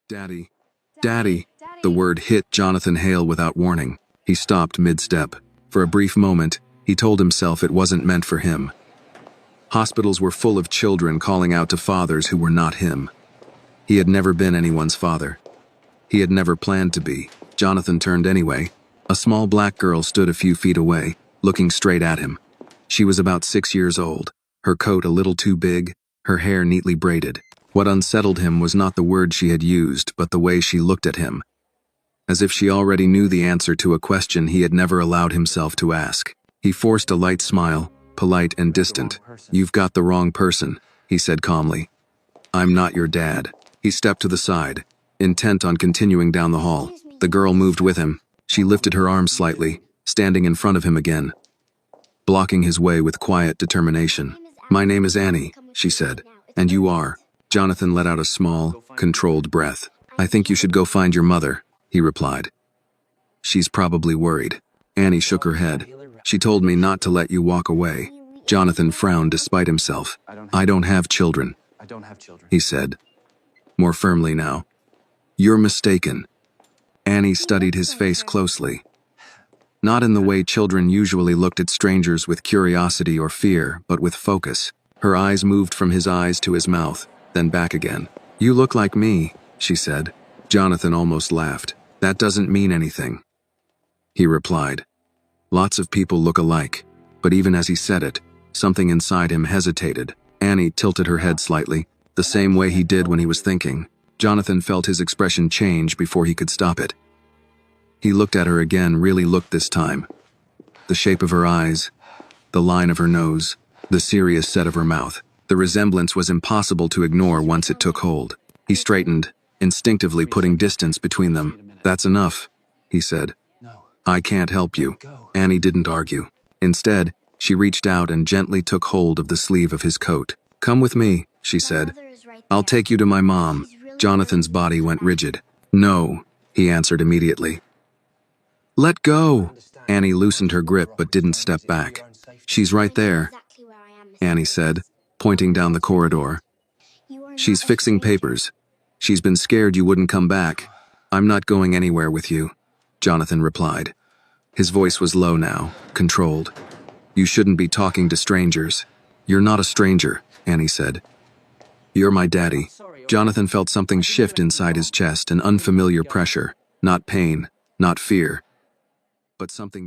Daddy. Daddy. The word hit Jonathan Hale without warning. He stopped mid-step. For a brief moment, he told himself it wasn't meant for him. Hospitals were full of children calling out to fathers who were not him. He had never been anyone's father. He had never planned to be. Jonathan turned anyway. A small black girl stood a few feet away, looking straight at him. She was about 6 years old, her coat a little too big, her hair neatly braided. What unsettled him was not the word she had used, but the way she looked at him. As if she already knew the answer to a question he had never allowed himself to ask. He forced a light smile, polite and distant. "You've got the wrong person," he said calmly. "I'm not your dad." He stepped to the side, intent on continuing down the hall. The girl moved with him. She lifted her arms slightly, standing in front of him again, blocking his way with quiet determination. "My name is Annie," she said. "And you are?" Jonathan let out a small, controlled breath. "I think you should go find your mother," he replied. "She's probably worried." Annie shook her head. "She told me not to let you walk away." Jonathan frowned despite himself. "I don't have children," he said, more firmly now. "You're mistaken." Annie studied his face closely. Not in the way children usually looked at strangers with curiosity or fear, but with focus. Her eyes moved from his eyes to his mouth, then back again. "You look like me," she said. Jonathan almost laughed. "That doesn't mean anything," he replied. "Lots of people look alike." But even as he said it, something inside him hesitated. Annie tilted her head slightly, the same way he did when he was thinking. Jonathan felt his expression change before he could stop it. He looked at her again, really looked this time. The shape of her eyes, the line of her nose, the serious set of her mouth. The resemblance was impossible to ignore once it took hold. He straightened, instinctively putting distance between them. "That's enough," he said. "I can't help you." Annie didn't argue. Instead, she reached out and gently took hold of the sleeve of his coat. "Come with me," she said. "I'll take you to my mom." Jonathan's body went rigid. "No," he answered immediately. "Let go!" Annie loosened her grip but didn't step back. "She's right there," Annie said, pointing down the corridor. "She's fixing papers. She's been scared you wouldn't come back." "I'm not going anywhere with you," Jonathan replied. His voice was low now, controlled. "You shouldn't be talking to strangers." "You're not a stranger," Annie said. "You're my daddy." Jonathan felt something shift inside his chest, an unfamiliar pressure. Not pain, not fear, but something